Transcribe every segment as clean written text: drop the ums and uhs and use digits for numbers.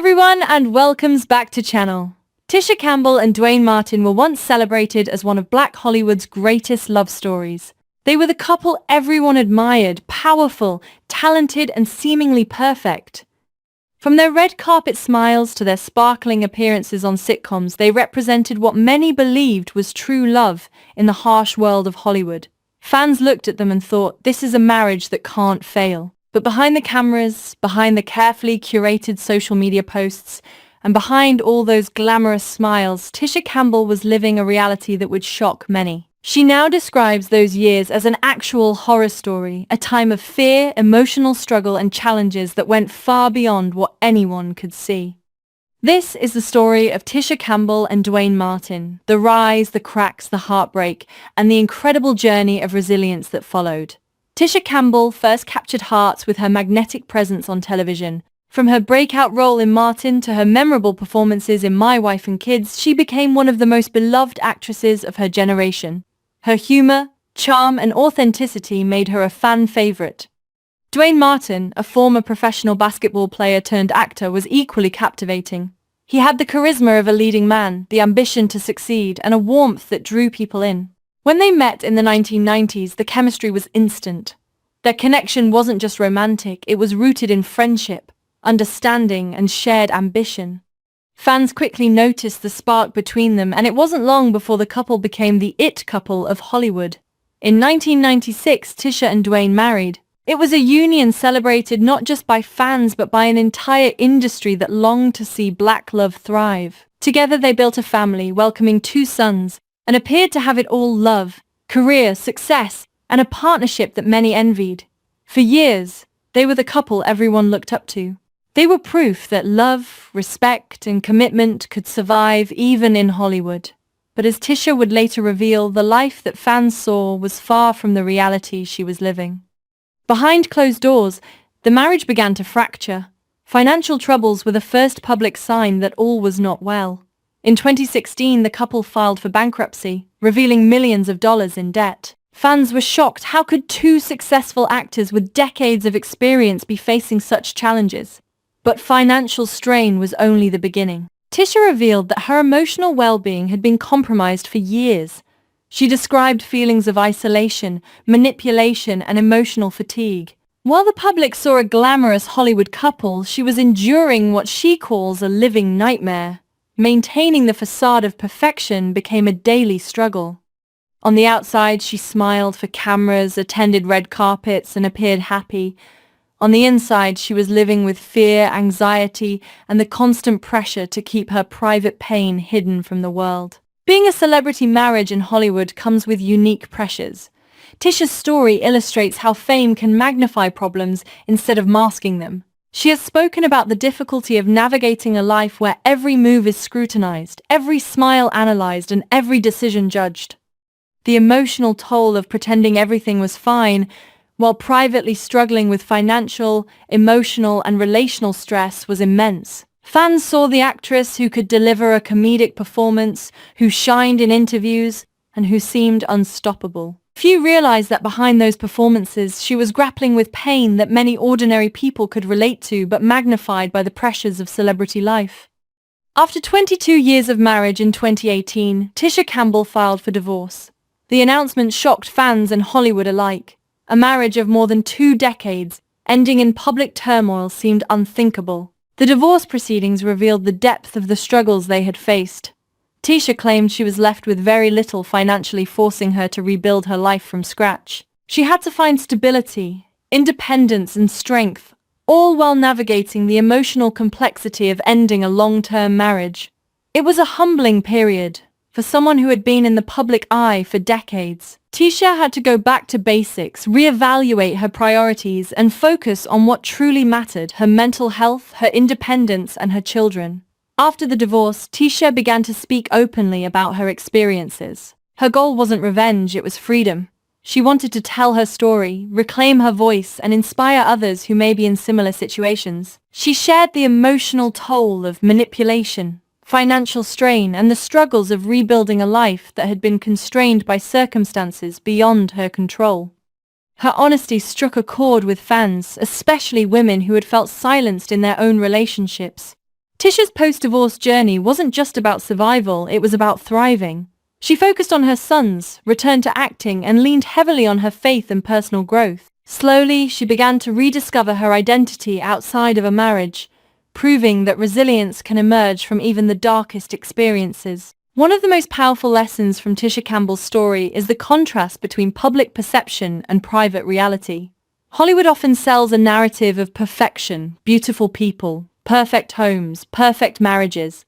everyone and welcomes back to channel. Tisha Campbell and Duane Martin were once celebrated as one of Black Hollywood's greatest love stories. They were the couple everyone admired, powerful, talented and seemingly perfect. From their red carpet smiles to their sparkling appearances on sitcoms, they represented what many believed was true love in the harsh world of Hollywood. Fans looked at them and thought, this is a marriage that can't fail. But behind the cameras, behind the carefully curated social media posts, and behind all those glamorous smiles, Tisha Campbell was living a reality that would shock many. She now describes those years as an actual horror story, a time of fear, emotional struggle, and challenges that went far beyond what anyone could see. This is the story of Tisha Campbell and Duane Martin, the rise, the cracks, the heartbreak, and the incredible journey of resilience that followed. Tisha Campbell first captured hearts with her magnetic presence on television. From her breakout role in Martin to her memorable performances in My Wife and Kids, she became one of the most beloved actresses of her generation. Her humor, charm, and authenticity made her a fan favorite. Duane Martin, a former professional basketball player turned actor, was equally captivating. He had the charisma of a leading man, the ambition to succeed, and a warmth that drew people in. When they met in the 1990s, the chemistry was instant. Their connection wasn't just romantic, it was rooted in friendship, understanding, and shared ambition. Fans quickly noticed the spark between them, and it wasn't long before the couple became the it couple of Hollywood. In 1996, Tisha and Duane married. It was a union celebrated not just by fans but by an entire industry that longed to see Black love thrive. Together they built a family, welcoming 2 sons, and appeared to have it all: love, career, success, and a partnership that many envied. For years, they were the couple everyone looked up to. They were proof that love, respect, and commitment could survive even in Hollywood. But as Tisha would later reveal, the life that fans saw was far from the reality she was living. Behind closed doors, the marriage began to fracture. Financial troubles were the first public sign that all was not well. In 2016, the couple filed for bankruptcy, revealing millions of dollars in debt. Fans were shocked. How could 2 successful actors with decades of experience be facing such challenges? But financial strain was only the beginning. Tisha revealed that her emotional well-being had been compromised for years. She described feelings of isolation, manipulation, and emotional fatigue. While the public saw a glamorous Hollywood couple, she was enduring what she calls a living nightmare. Maintaining the facade of perfection became a daily struggle. On the outside, she smiled for cameras, attended red carpets, and appeared happy. On the inside, she was living with fear, anxiety, and the constant pressure to keep her private pain hidden from the world. Being a celebrity marriage in Hollywood comes with unique pressures. Tisha's story illustrates how fame can magnify problems instead of masking them. She has spoken about the difficulty of navigating a life where every move is scrutinized, every smile analyzed, and every decision judged. The emotional toll of pretending everything was fine, while privately struggling with financial, emotional, and relational stress, was immense. Fans saw the actress who could deliver a comedic performance, who shined in interviews, and who seemed unstoppable. Few realized that behind those performances, she was grappling with pain that many ordinary people could relate to, but magnified by the pressures of celebrity life. After 22 years of marriage in 2018, Tisha Campbell filed for divorce. The announcement shocked fans and Hollywood alike. A marriage of more than 2 decades, ending in public turmoil, seemed unthinkable. The divorce proceedings revealed the depth of the struggles they had faced. Tisha claimed she was left with very little financially, forcing her to rebuild her life from scratch. She had to find stability, independence, and strength, all while navigating the emotional complexity of ending a long-term marriage. It was a humbling period for someone who had been in the public eye for decades. Tisha had to go back to basics, reevaluate her priorities, and focus on what truly mattered: her mental health, her independence, and her children. After the divorce, Tisha began to speak openly about her experiences. Her goal wasn't revenge, it was freedom. She wanted to tell her story, reclaim her voice, and inspire others who may be in similar situations. She shared the emotional toll of manipulation, financial strain, and the struggles of rebuilding a life that had been constrained by circumstances beyond her control. Her honesty struck a chord with fans, especially women who had felt silenced in their own relationships. Tisha's post-divorce journey wasn't just about survival, it was about thriving. She focused on her sons, returned to acting, and leaned heavily on her faith and personal growth. Slowly, she began to rediscover her identity outside of a marriage, proving that resilience can emerge from even the darkest experiences. One of the most powerful lessons from Tisha Campbell's story is the contrast between public perception and private reality. Hollywood often sells a narrative of perfection, beautiful people, perfect homes, perfect marriages.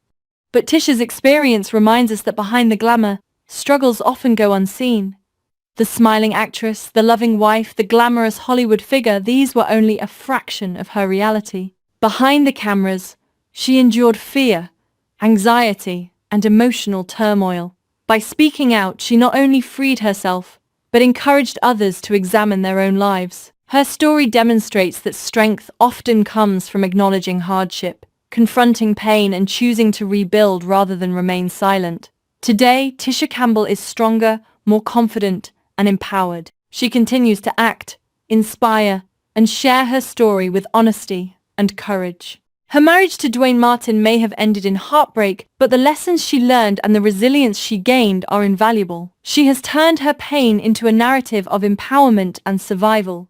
But Tisha's experience reminds us that behind the glamour, struggles often go unseen. The smiling actress, the loving wife, the glamorous Hollywood figure, these were only a fraction of her reality. Behind the cameras, she endured fear, anxiety, and emotional turmoil. By speaking out, she not only freed herself, but encouraged others to examine their own lives. Her story demonstrates that strength often comes from acknowledging hardship, confronting pain, and choosing to rebuild rather than remain silent. Today, Tisha Campbell is stronger, more confident, and empowered. She continues to act, inspire, and share her story with honesty and courage. Her marriage to Duane Martin may have ended in heartbreak, but the lessons she learned and the resilience she gained are invaluable. She has turned her pain into a narrative of empowerment and survival.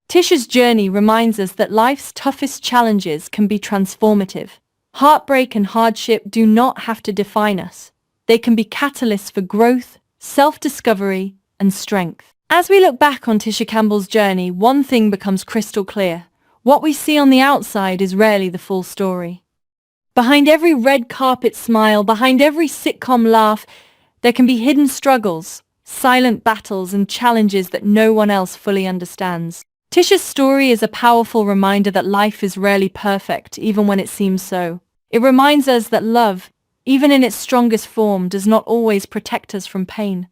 Tisha's journey reminds us that life's toughest challenges can be transformative. Heartbreak and hardship do not have to define us. They can be catalysts for growth, self-discovery, and strength. As we look back on Tisha Campbell's journey, one thing becomes crystal clear. What we see on the outside is rarely the full story. Behind every red carpet smile, behind every sitcom laugh, there can be hidden struggles, silent battles, and challenges that no one else fully understands. Tisha's story is a powerful reminder that life is rarely perfect, even when it seems so. It reminds us that love, even in its strongest form, does not always protect us from pain.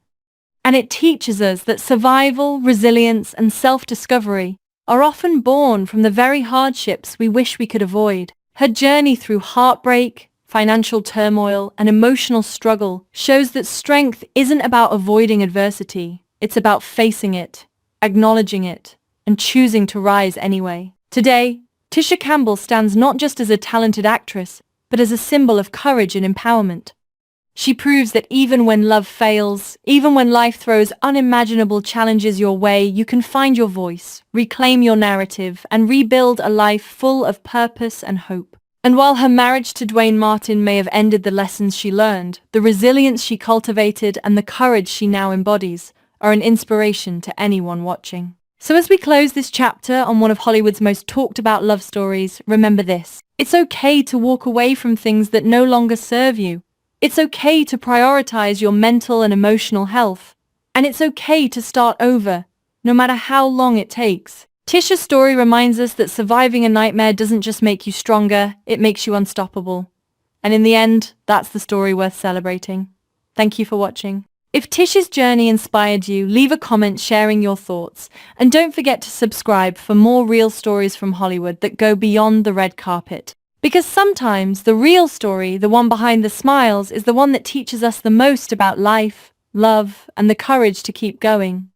And it teaches us that survival, resilience, and self-discovery are often born from the very hardships we wish we could avoid. Her journey through heartbreak, financial turmoil, and emotional struggle shows that strength isn't about avoiding adversity. It's about facing it, acknowledging it, and choosing to rise anyway. Today, Tisha Campbell stands not just as a talented actress, but as a symbol of courage and empowerment. She proves that even when love fails, even when life throws unimaginable challenges your way, you can find your voice, reclaim your narrative, and rebuild a life full of purpose and hope. And while her marriage to Duane Martin may have ended the lessons she learned, the resilience she cultivated and the courage she now embodies are an inspiration to anyone watching. So as we close this chapter on one of Hollywood's most talked about love stories, remember this. It's okay to walk away from things that no longer serve you. It's okay to prioritize your mental and emotional health. And it's okay to start over, no matter how long it takes. Tisha's story reminds us that surviving a nightmare doesn't just make you stronger, it makes you unstoppable. And in the end, that's the story worth celebrating. Thank you for watching. If Tisha's journey inspired you, leave a comment sharing your thoughts. And don't forget to subscribe for more real stories from Hollywood that go beyond the red carpet. Because sometimes the real story, the one behind the smiles, is the one that teaches us the most about life, love, and the courage to keep going.